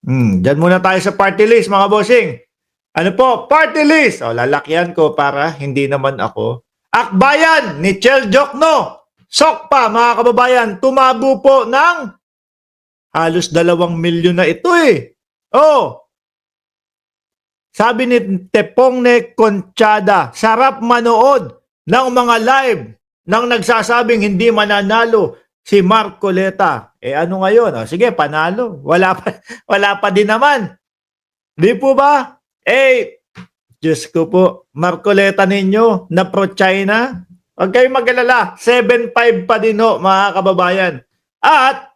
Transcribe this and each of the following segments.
Diyan muna tayo sa party list, mga bossing. Ano po? Party list. O, lalakyan ko para hindi naman ako. Akbayan ni Chel Jokno. Sokpa, mga kababayan, tumabo po ng halos 2 milyon na ito eh. Oh, sabi ni Tepongne Conchada, sarap manood ng mga live nang nagsasabing hindi mananalo si Marcoleta. Eh ano ngayon? Oh, sige, panalo. Wala pa din naman. Di po ba? Eh, Diyos ko po, Marcoleta ninyo na pro-China. Huwag kayong mag-alala. 7-5 pa din ho, mga kababayan. At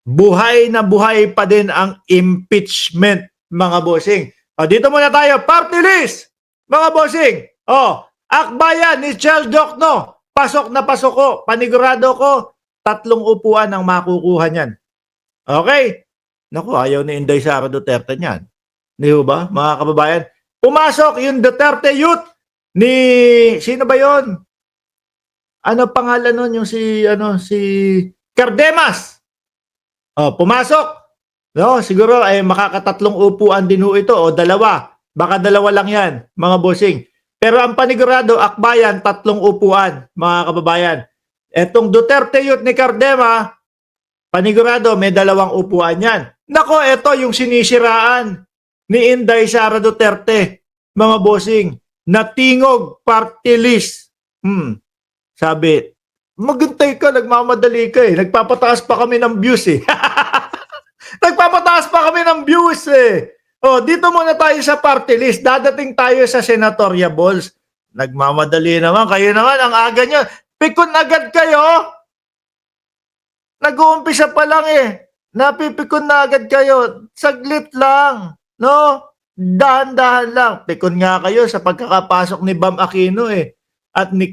buhay na buhay pa din ang impeachment, mga bossing. O, dito muna tayo. Party list, mga bossing. O, akbayan ni Chel Jokno. Pasok na pasok ko. Panigurado ko, 3 upuan ang makukuha niyan. Okay? Naku, ayaw ni Inday Sara Duterte niyan. Di ba, mga kababayan? Pumasok yung Duterte Youth ni, sino ba yon? Ano pangalan nun? Yung si Cardemas. Oh, pumasok. No, siguro ay makakatatlong upuan din ho ito o 2. Baka 2 lang yan, mga bossing. Pero ang panigurado, akbayan, 3 upuan, mga kababayan. Etong Duterte Youth ni Cardema, panigurado, may 2 upuan yan. Nako, ito yung sinisiraan ni Inday Sara Duterte, mga bossing, natingog party list. Sabi, magantay ka, nagmamadali ka eh. Nagpapataas pa kami ng views eh. Nagpapataas pa kami ng views eh. O, dito muna tayo sa party list. Dadating tayo sa senatorial balls. Nagmamadali naman. Kayo naman, ang aga nyo. Pikon agad kayo. Nag-uumpisa pa lang eh. Napipikon na agad kayo. Saglit lang. No? Dahan-dahan lang. Pikon nga kayo sa pagkakapasok ni Bam Aquino eh. At ni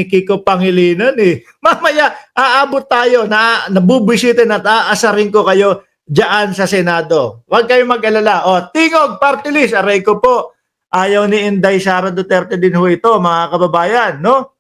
Kiko Pangilinan eh. Mamaya, aabot tayo na nabubisitin at aasarin ko kayo diyan sa Senado. Huwag kayong mag-alala. O, tingog, party list. Aray ko po. Ayaw ni Inday Sara Duterte din ho ito, mga kababayan. No?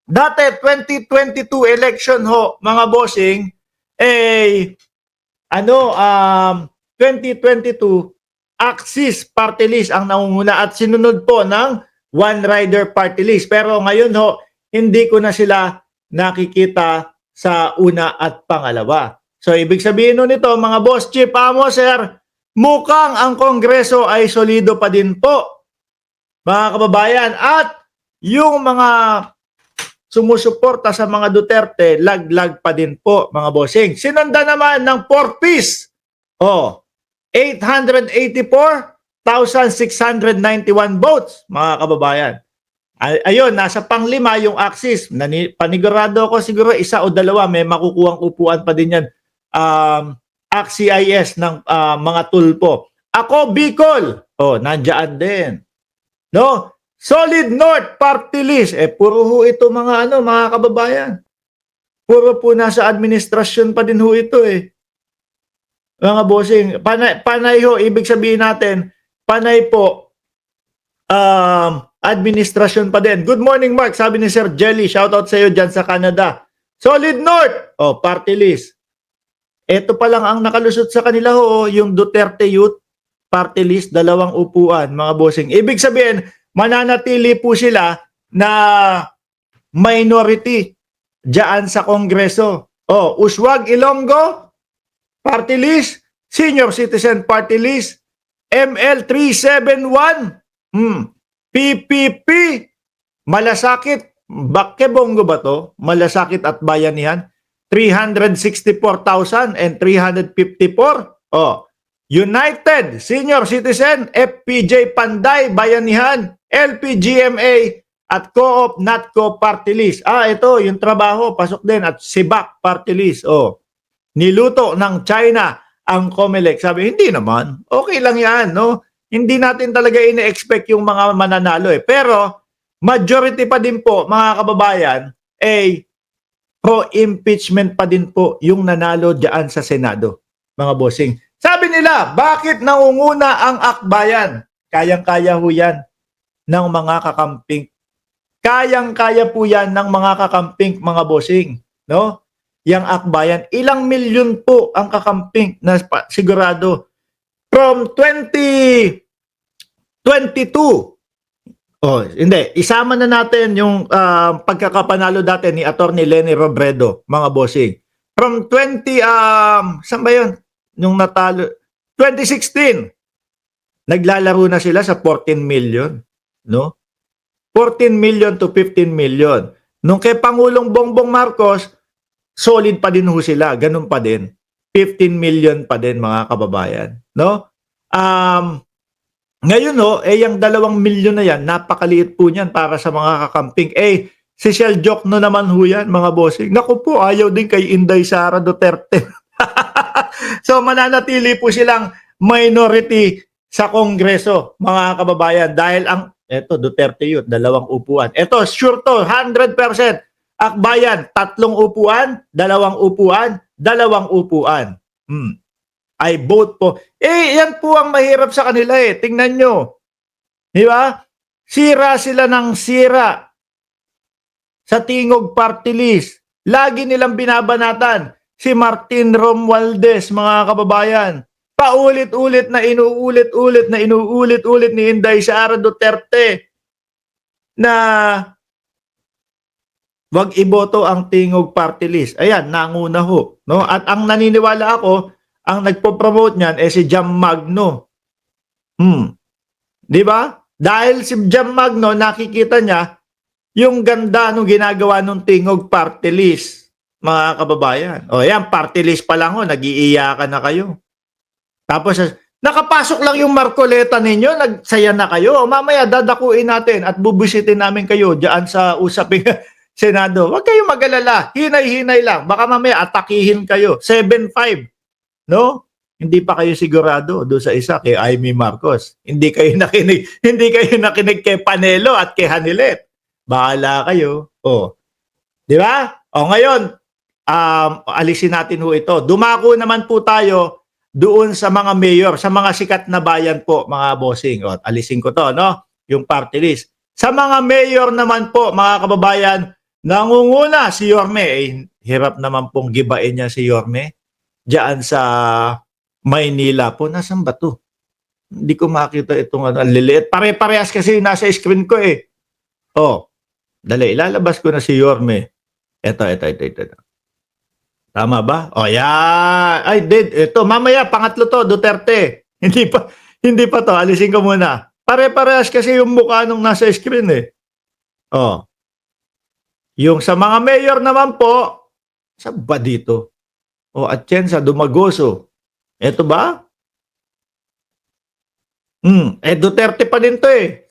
Dati, 2022 election ho, mga bossing, 2022, Axis party list ang nangunguna at sinunod po ng One Rider party list. Pero ngayon ho, hindi ko na sila nakikita sa una at pangalawa. So, ibig sabihin nun nito, mga boss, Chief Amo, sir, mukhang ang Kongreso ay solido pa din po, mga kababayan. At yung mga sumusuporta sa mga Duterte, laglag pa din po, mga bossing. Sinunda naman ng 4-piece. 884,691 votes, mga kababayan. Ayun, nasa pang-5 yung Axis. Panigurado ko siguro 1 o 2 may makukuhang upuan pa din yan. AXIS ng mga tulpo. Ako, Bicol. Nandiyan din. No? Solid North Party List. Puro ho ito mga kababayan. Puro po nasa administrasyon pa din ho ito eh. Mga bossing, panay ho, ibig sabihin natin, panay po, administrasyon pa din. Good morning, Mark. Sabi ni Sir Jelly, shoutout sa iyo dyan sa Canada. Solid North, party list. Ito pa lang ang nakalusot sa kanila ho, yung Duterte Youth party list, 2 upuan, mga bossing. Ibig sabihin, mananatili po sila na minority dyan sa Kongreso. Uswag Ilonggo, party list, Senior Citizen Party List, ML 371, PPP, Malasakit, Bakebongo ba to? Malasakit at Bayanihan, 364,354. United Senior Citizen, FPJ Panday, Bayanihan, LPGMA, at Co-op NATCO Party List. Ito, yung trabaho, pasok din. At SIBAC Party List. Niluto ng China ang COMELEC. Sabi, hindi naman. Okay lang yan, no? Hindi natin talaga ine-expect yung mga mananalo eh. Pero, majority pa din po, mga kababayan, pro-impeachment pa din po yung nanalo dyan sa Senado, mga bossing. Sabi nila, bakit nangunguna ang akbayan? Kayang-kaya ho yan ng mga kakamping. Kayang-kaya po yan ng mga kakamping, mga bossing. No? Yang akbayan, ilang milyon po ang kakamping na sigurado from 2022. Oh, hindi. Isama na natin yung pagkakapanalo dati ni Attorney Leni Robredo, mga bossing. From 20, saan ba yun? Nung natalo, 2016, naglalaro na sila sa 14 million. No? 14 million to 15 million. Nung kay Pangulong Bongbong Marcos, solid pa din ho sila. Ganun pa din. 15 million pa din, mga kababayan. No? Ngayon yung 2 milyon na yan, napakaliit po niyan para sa mga kakamping. Si Shell Jokno naman ho yan, mga bossing. Naku po, ayaw din kay Inday Sara Duterte. So mananatili po silang minority sa Kongreso, mga kababayan. Dahil Duterte yun, 2 upuan. Ito, sure to, 100%. Akbayan, 3 upuan, 2 upuan, 2 upuan. I vote po. Yan po ang mahirap sa kanila Tingnan nyo. Di ba? Sira sila ng sira sa Tingog Party List. Lagi nilang binabanatan si Martin Romualdez, mga kababayan. Paulit-ulit na inuulit-ulit ni Inday Sara Duterte na wag iboto ang Tingog Party List. Ayan, nanguna ho. No? At ang naniniwala ako, ang nagpo-promote niyan si Jam Magno. Di ba? Dahil si Jam Magno, nakikita niya yung ganda nung ginagawa ng Tingog Party List, mga kababayan. Yan, party list pa lang nag-iiyakan na kayo. Tapos, nakapasok lang yung Marcoleta ninyo, nagsaya na kayo. Mamaya, dadakuin natin at bubisitin namin kayo diyan sa usaping Senado. Huwag kayong mag-alala. Hinay-hinay lang. Baka mamaya atakihin kayo. 7-5. No? Hindi pa kayo sigurado doon sa isa kay Amy Marcos. Hindi kayo nakinig kay Panelo at kay Hanilet. Bahala kayo. Di ba? Ngayon, alisin natin ho ito. Dumako naman po tayo doon sa mga mayor, sa mga sikat na bayan po, mga bossing. Alisin ko to, no? Yung party list. Sa mga mayor naman po, mga kababayan, nangunguna si Yorme. Hirap naman pong gibain niya si Yorme. Diyan sa Maynila po. Nasaan ba to? Hindi ko makita itong liliit. Pare-parehas kasi nasa screen ko dali, ilalabas ko na si Yorme. Ito. Tama ba? Yan. Ito, mamaya, pangatlo to, Duterte. Hindi pa to, alisin ko muna. Pare-parehas kasi yung mukha nung nasa screen Yung sa mga mayor naman po, saan ba dito? Atienza, Dumagoso. Ito ba? Duterte pa din to